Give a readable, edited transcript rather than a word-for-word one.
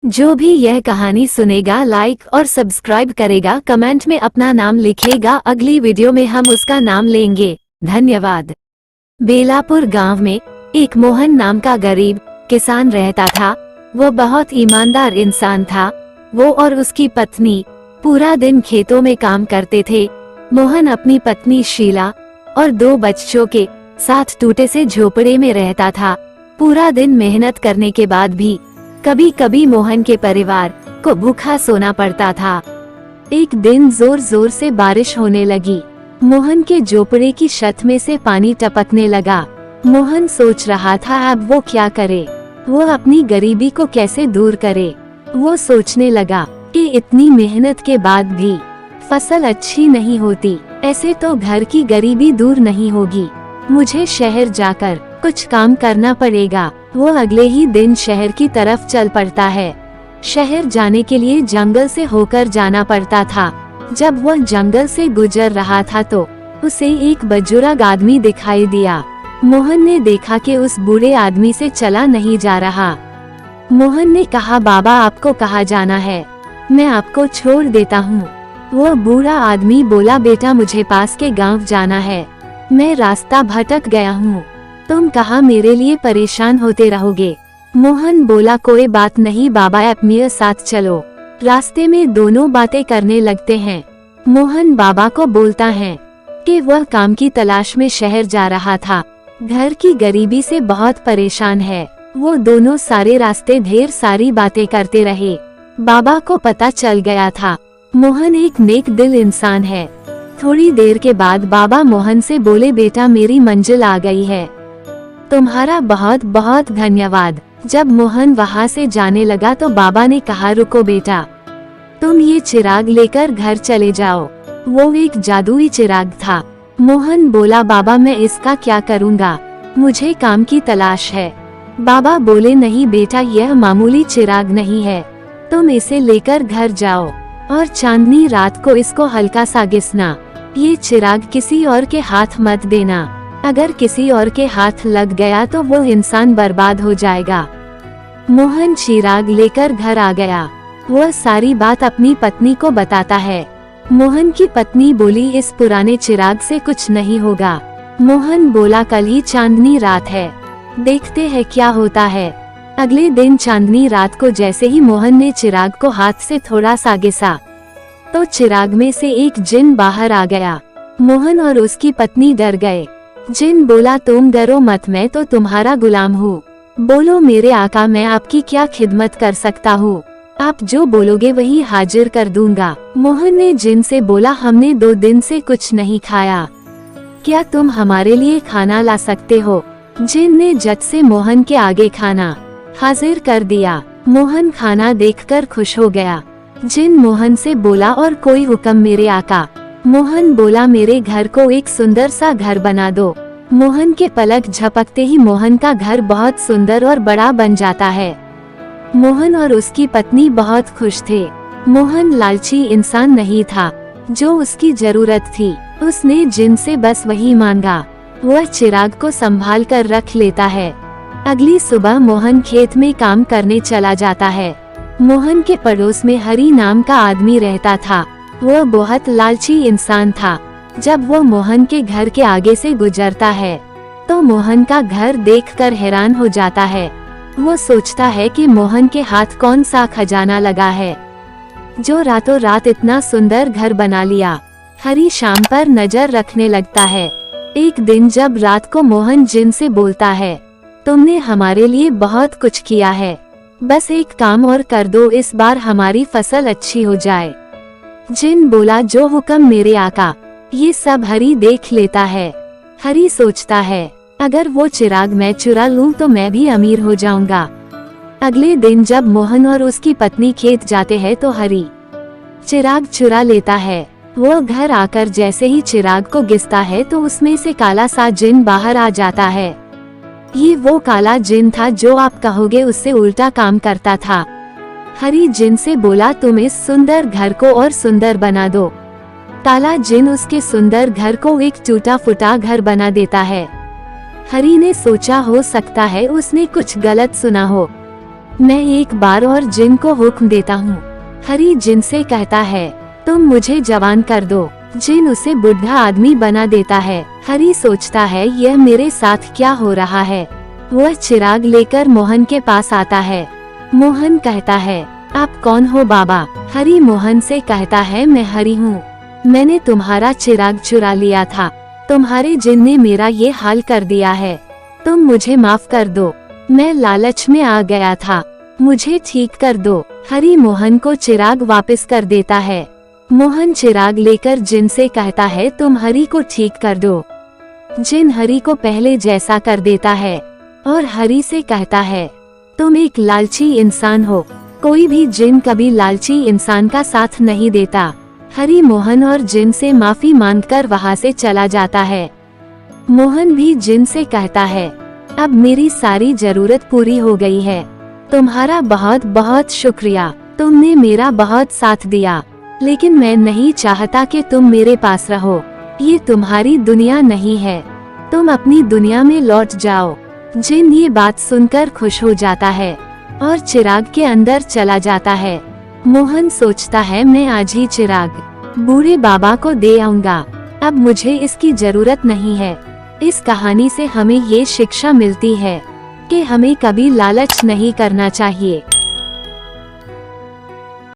जो भी यह कहानी सुनेगा लाइक और सब्सक्राइब करेगा, कमेंट में अपना नाम लिखेगा, अगली वीडियो में हम उसका नाम लेंगे। धन्यवाद। बेलापुर गांव में एक मोहन नाम का गरीब किसान रहता था। वो बहुत ईमानदार इंसान था। वो और उसकी पत्नी पूरा दिन खेतों में काम करते थे। मोहन अपनी पत्नी शीला और 2 बच्चों के साथ टूटे से झोपड़े में रहता था। पूरा दिन मेहनत करने के बाद भी कभी कभी मोहन के परिवार को भूखा सोना पड़ता था। एक दिन जोर जोर से बारिश होने लगी। मोहन के झोपड़े की छत में से पानी टपकने लगा। मोहन सोच रहा था अब वो क्या करे, वो अपनी गरीबी को कैसे दूर करे। वो सोचने लगा कि इतनी मेहनत के बाद भी फसल अच्छी नहीं होती, ऐसे तो घर की गरीबी दूर नहीं होगी। मुझे शहर जाकर कुछ काम करना पड़ेगा। वो अगले ही दिन शहर की तरफ चल पड़ता है। शहर जाने के लिए जंगल से होकर जाना पड़ता था। जब वह जंगल से गुजर रहा था तो उसे एक बुजुर्ग आदमी दिखाई दिया। मोहन ने देखा कि उस बूढ़े आदमी से चला नहीं जा रहा। मोहन ने कहा, बाबा आपको कहाँ जाना है, मैं आपको छोड़ देता हूँ। वह बूढ़ा आदमी बोला, बेटा मुझे पास के गांव जाना है, मैं रास्ता भटक गया हूँ, तुम कहाँ मेरे लिए परेशान होते रहोगे। मोहन बोला, कोई बात नहीं बाबा, आप मेरे साथ चलो। रास्ते में दोनों बातें करने लगते हैं। मोहन बाबा को बोलता है कि वह काम की तलाश में शहर जा रहा था, घर की गरीबी से बहुत परेशान है। वो दोनों सारे रास्ते ढेर सारी बातें करते रहे। बाबा को पता चल गया था मोहन एक नेक दिल इंसान है। थोड़ी देर के बाद बाबा मोहन से बोले, बेटा मेरी मंजिल आ गई है, तुम्हारा बहुत बहुत धन्यवाद। जब मोहन वहाँ से जाने लगा तो बाबा ने कहा, रुको बेटा, तुम ये चिराग लेकर घर चले जाओ। वो एक जादुई चिराग था। मोहन बोला, बाबा मैं इसका क्या करूँगा, मुझे काम की तलाश है। बाबा बोले, नहीं बेटा, यह मामूली चिराग नहीं है, तुम इसे लेकर घर जाओ और चांदनी रात को इसको हल्का सा घिसना। ये चिराग किसी और के हाथ मत देना, अगर किसी और के हाथ लग गया तो वो इंसान बर्बाद हो जाएगा। मोहन चिराग लेकर घर आ गया। वह सारी बात अपनी पत्नी को बताता है। मोहन की पत्नी बोली, इस पुराने चिराग से कुछ नहीं होगा। मोहन बोला, कल ही चांदनी रात है, देखते हैं क्या होता है। अगले दिन चांदनी रात को जैसे ही मोहन ने चिराग को हाथ से थोड़ा सा घिसा तो चिराग में से एक जिन बाहर आ गया। मोहन और उसकी पत्नी डर गए। जिन बोला, तुम डरो मत, मैं तो तुम्हारा गुलाम हूँ, बोलो मेरे आका मैं आपकी क्या खिदमत कर सकता हूँ, आप जो बोलोगे वही हाजिर कर दूंगा। मोहन ने जिन से बोला, हमने 2 दिन से कुछ नहीं खाया, क्या तुम हमारे लिए खाना ला सकते हो। जिन ने झट से मोहन के आगे खाना हाजिर कर दिया। मोहन खाना देखकर खुश हो गया। जिन मोहन से बोला, और कोई हुक्म मेरे आका। मोहन बोला, मेरे घर को एक सुंदर सा घर बना दो। मोहन के पलक झपकते ही मोहन का घर बहुत सुंदर और बड़ा बन जाता है। मोहन और उसकी पत्नी बहुत खुश थे। मोहन लालची इंसान नहीं था, जो उसकी जरूरत थी उसने जिन से बस वही मांगा। वह चिराग को संभाल कर रख लेता है। अगली सुबह मोहन खेत में काम करने चला जाता है। मोहन के पड़ोस में हरी नाम का आदमी रहता था। वह बहुत लालची इंसान था। जब वह मोहन के घर के आगे से गुजरता है तो मोहन का घर देखकर हैरान हो जाता है। वो सोचता है कि मोहन के हाथ कौन सा खजाना लगा है, जो रातों रात इतना सुंदर घर बना लिया। हरी शाम पर नजर रखने लगता है। एक दिन जब रात को मोहन जिन से बोलता है, तुमने हमारे लिए बहुत कुछ किया है, बस एक काम और कर दो, इस बार हमारी फसल अच्छी हो जाए। जिन बोला, जो हुक्म मेरे आका। ये सब हरी देख लेता है। हरी सोचता है, अगर वो चिराग मैं चुरा लूं तो मैं भी अमीर हो जाऊंगा। अगले दिन जब मोहन और उसकी पत्नी खेत जाते हैं तो हरी चिराग चुरा लेता है। वो घर आकर जैसे ही चिराग को घिसता है तो उसमें से काला सा जिन बाहर आ जाता है। ये वो काला जिन था जो आप कहोगे उससे उल्टा काम करता था। हरी जिन से बोला, तुम इस सुंदर घर को और सुंदर बना दो। काला जिन उसके सुंदर घर को एक टूटा फूटा घर बना देता है। हरी ने सोचा हो सकता है उसने कुछ गलत सुना हो। मैं एक बार और जिन को हुक्म देता हूँ। हरि जिन से कहता है तुम मुझे जवान कर दो। जिन उसे बुढ़ा आदमी बना देता है। हरि सोचता है यह मेरे साथ क्या हो रहा है। वह चिराग लेकर मोहन के पास आता है। मोहन कहता है आप कौन हो बाबा? हरि मोहन से कहता है मैं हरि हूँ। मैंने तुम्हारा चिराग चुरा लिया था। तुम्हारे जिन ने मेरा ये हाल कर दिया है। तुम मुझे माफ कर दो। मैं लालच में आ गया था। मुझे ठीक कर दो। हरि मोहन को चिराग वापस कर देता है। मोहन चिराग लेकर जिन से कहता है तुम हरि को ठीक कर दो। जिन हरि को पहले जैसा कर देता है और हरि से कहता है तुम एक लालची इंसान हो। कोई भी जिन कभी लालची इंसान का साथ नहीं देता। हरि मोहन और जिन से माफी मांगकर वहां से चला जाता है। मोहन भी जिन से कहता है अब मेरी सारी जरूरत पूरी हो गई है। तुम्हारा बहुत बहुत शुक्रिया। तुमने मेरा बहुत साथ दिया, लेकिन मैं नहीं चाहता कि तुम मेरे पास रहो। ये तुम्हारी दुनिया नहीं है। तुम अपनी दुनिया में लौट जाओ। जिन ये बात सुनकर खुश हो जाता है और चिराग के अंदर चला जाता है। मोहन सोचता है मैं आज ही चिराग बूढ़े बाबा को दे आऊंगा। अब मुझे इसकी जरूरत नहीं है। इस कहानी से हमें ये शिक्षा मिलती है कि हमें कभी लालच नहीं करना चाहिए।